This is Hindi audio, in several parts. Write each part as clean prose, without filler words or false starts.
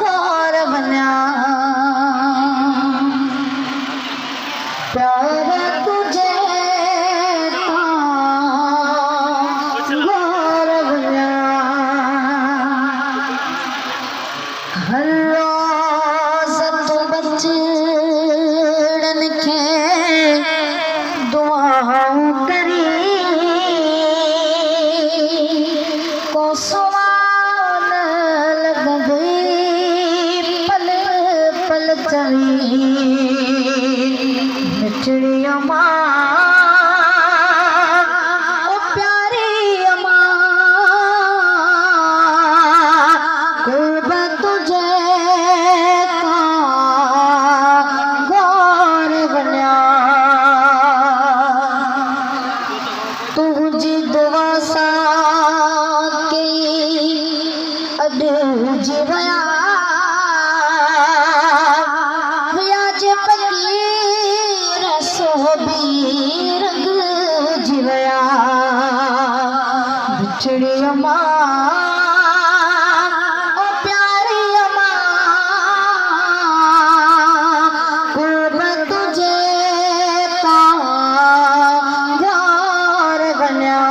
घर बन्या प्यार तुझे घर बन्या हर रोज तू बचड़न के दुआओं करी को सुवाल लगबी पल पल चली मिठड़ी अम्मा ओ प्यारी अम्मा कुर्ब तुझे का घर बन्या तुझी दुआ सा के अडू जीवया जे फकीर सोबी रंग जीवया बिछड़ी अम्मा ओ प्यारी अम्मा कुर्ब तुझे का घर बन्या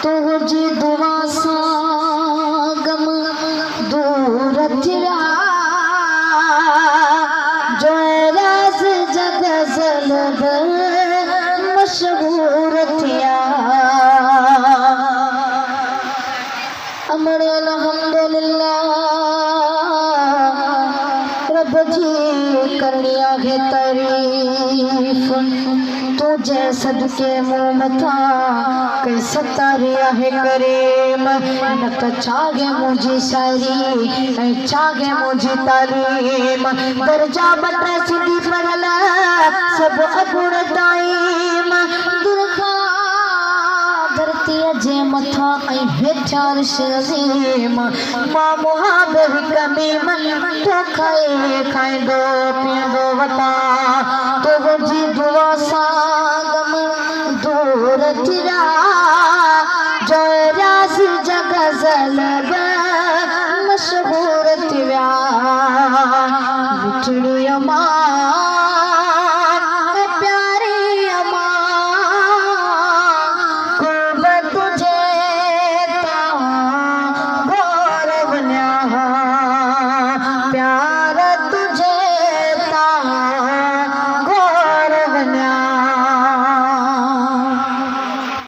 तुझी दुआ सा गम दूर थिया जो राज जग जलब मशहूर थिया अमर अल्हम्दुलिल्लाह रब जी करनिया है तारीफ तुझे सदके मुँह मथा कई सतारिया है करीम न तो चागे मुझे शायरी चागे मुझे तालीम दर्जा बटा सीधी पड़ला सब अगुण दाइम दुर्गा धरती जे मथा ऐं हेठा अर्श मां मुहाबे कमी मन तो खाए खाईंदो पींदो वता तुझी दुआ सां गम दूर थिया